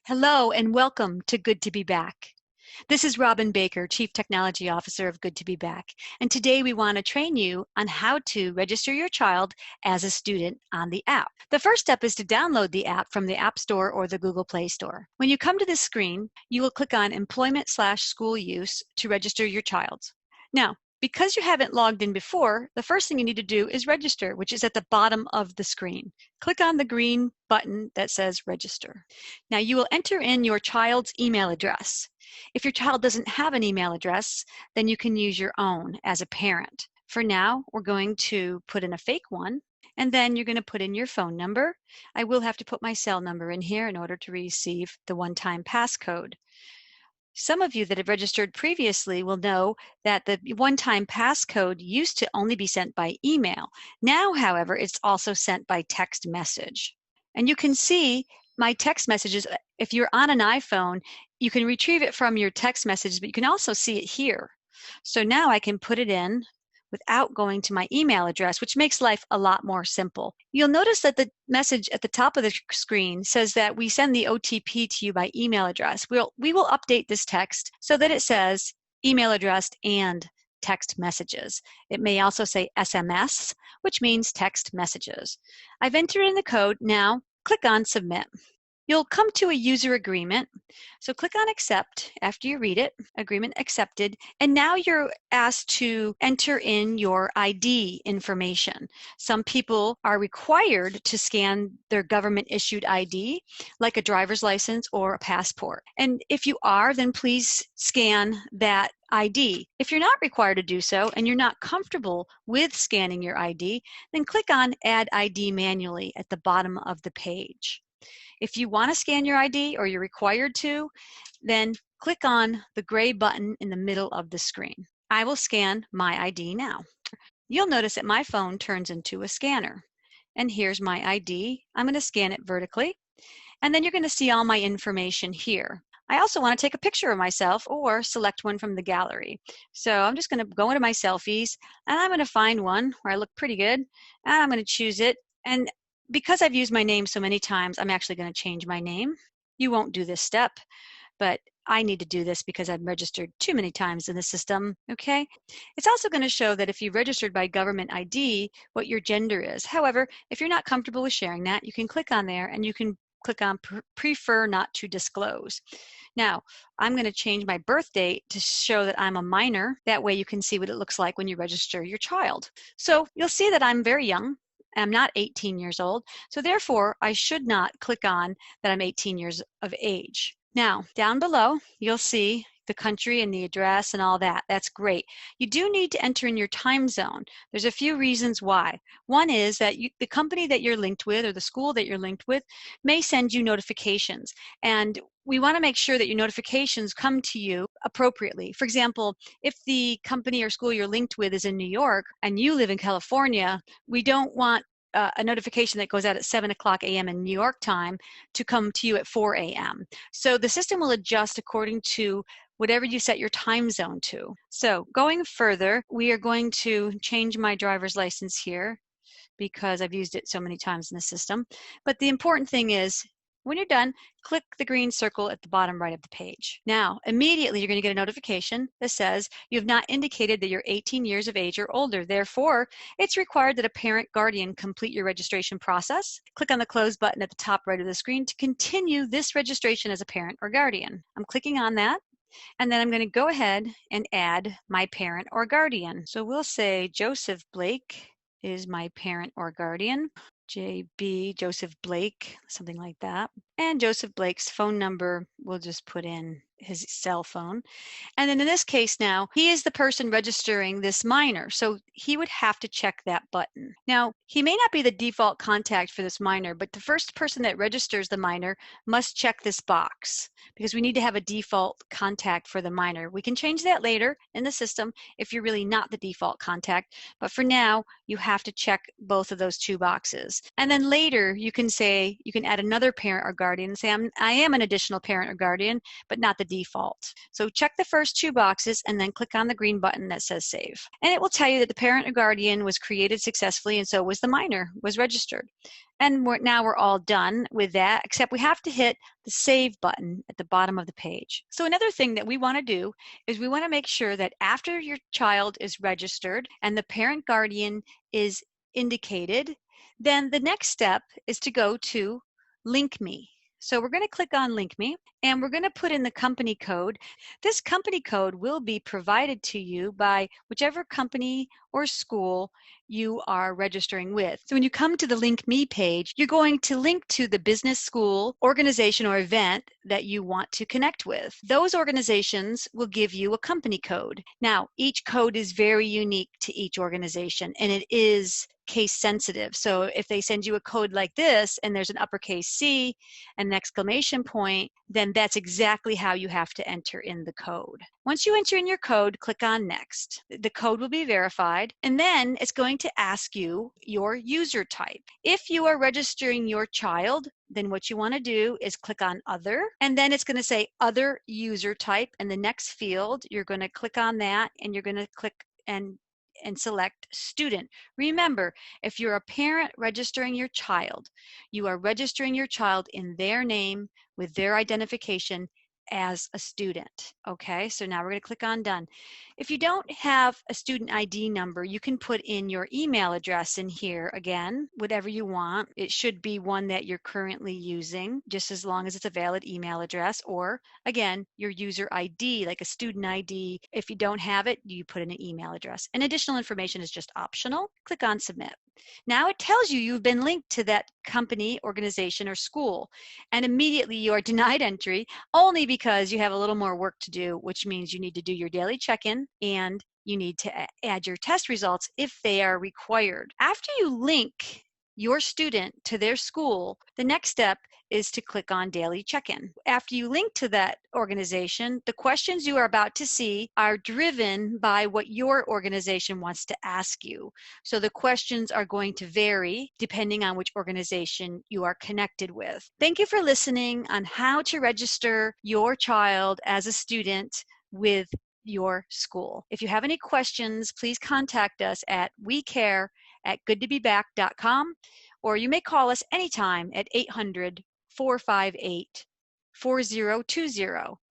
Hello and welcome to Good2BeBack. This is Robin Baker, Chief Technology Officer of Good2BeBack, and today we want to train you on how to register your child as a student on the app. The first step is to download the app from the App Store or the Google Play Store. When you come to this screen, you will click on Employment/School Use to register your child. Now, because you haven't logged in before, the first thing you need to do is register, which is at the bottom of the screen. Click on the green button that says register. Now you will enter in your child's email address. If your child doesn't have an email address, then you can use your own as a parent. For now, we're going to put in a fake one, and then you're going to put in your phone number. I will have to put my cell number in here in order to receive the one-time passcode. Some of you that have registered previously will know that the one-time passcode used to only be sent by email. Now, however, it's also sent by text message. And you can see my text messages. If you're on an iPhone, you can retrieve it from your text messages, but you can also see it here. So now I can put it in without going to my email address, which makes life a lot more simple. You'll notice that the message at the top of the screen says that we send the OTP to you by email address. We will update this text so that it says email address and text messages. It may also say SMS, which means text messages. I've entered in the code. Now click on Submit. You'll come to a user agreement. So click on Accept after you read it, agreement accepted, and now you're asked to enter in your ID information. Some people are required to scan their government-issued ID, like a driver's license or a passport. And if you are, then please scan that ID. If you're not required to do so and you're not comfortable with scanning your ID, then click on Add ID manually at the bottom of the page. If you want to scan your ID or you're required to, then click on the gray button in the middle of the screen. I will scan my ID now. You'll notice that my phone turns into a scanner. And here's my ID. I'm going to scan it vertically. And then you're going to see all my information here. I also want to take a picture of myself or select one from the gallery. So I'm just going to go into my selfies and I'm going to find one where I look pretty good. And I'm going to choose it. And because I've used my name so many times, I'm actually going to change my name. You won't do this step, but I need to do this because I've registered too many times in the system, okay? It's also going to show that if you registered by government ID, what your gender is. However, if you're not comfortable with sharing that, you can click on there and you can click on Prefer Not to Disclose. Now, I'm going to change my birth date to show that I'm a minor. That way you can see what it looks like when you register your child. So you'll see that I'm very young. I'm not 18 years old, so therefore I should not click on that I'm 18 years of age. Now, down below, you'll see the country and the address and all that. That's great. You do need to enter in your time zone. There's a few reasons why. One is that the company that you're linked with or the school that you're linked with may send you notifications, and we want to make sure that your notifications come to you appropriately. For example, if the company or school you're linked with is in New York and you live in California, we don't want a notification that goes out at 7 o'clock a.m. in New York time to come to you at 4 a.m. So the system will adjust according to whatever you set your time zone to. So going further, we are going to change my driver's license here because I've used it so many times in the system. But the important thing is, when you're done, click the green circle at the bottom right of the page. Now, immediately you're going to get a notification that says you have not indicated that you're 18 years of age or older. Therefore, it's required that a parent guardian complete your registration process. Click on the close button at the top right of the screen to continue this registration as a parent or guardian. I'm clicking on that. And then I'm going to go ahead and add my parent or guardian. So we'll say Joseph Blake is my parent or guardian. JB, Joseph Blake, something like that. And Joseph Blake's phone number, we'll just put in his cell phone. And then in this case now, he is the person registering this minor, so he would have to check that button. Now, he may not be the default contact for this minor, but the first person that registers the minor must check this box because we need to have a default contact for the minor. We can change that later in the system if you're really not the default contact, but for now, you have to check both of those two boxes. And then later, you can add another parent or guardian and say, I am an additional parent or guardian, but not the default. So check the first two boxes and then click on the green button that says save. And it will tell you that the parent or guardian was created successfully, and so was the minor, was registered. And now we're all done with that, except we have to hit the save button at the bottom of the page. So another thing that we want to do is we want to make sure that after your child is registered and the parent guardian is indicated, then the next step is to go to Link Me. So we're going to click on Link Me, and we're going to put in the company code. This company code will be provided to you by whichever company or school you are registering with. So when you come to the Link Me page, you're going to link to the business, school, organization, or event that you want to connect with. Those organizations will give you a company code. Now, each code is very unique to each organization, and it is case sensitive. So if they send you a code like this and there's an uppercase C and an exclamation point, then that's exactly how you have to enter in the code. Once you enter in your code, click on Next. The code will be verified, and then it's going to ask you your user type. If you are registering your child, then what you want to do is click on Other, and then it's going to say Other User Type, and the next field, you're going to click on that, and you're going to click and select Student. Remember, if you're a parent registering your child, you are registering your child in their name with their identification as a student. Okay, so now we're going to click on Done. If you don't have a student ID number, you can put in your email address in here again, whatever you want. It should be one that you're currently using, just as long as it's a valid email address, or again, your user ID, like a student ID. If you don't have it, you put in an email address. And additional information is just optional. Click on Submit. Now it tells you you've been linked to that company, organization, or school, and immediately you are denied entry only because you have a little more work to do, which means you need to do your daily check-in and you need to add your test results if they are required. After you link your student to their school, the next step is to click on Daily Check-in. After you link to that organization, the questions you are about to see are driven by what your organization wants to ask you. So the questions are going to vary depending on which organization you are connected with. Thank you for listening on how to register your child as a student with your school. If you have any questions, please contact us at wecare@good2beback.com, or you may call us anytime at 800-458-4020.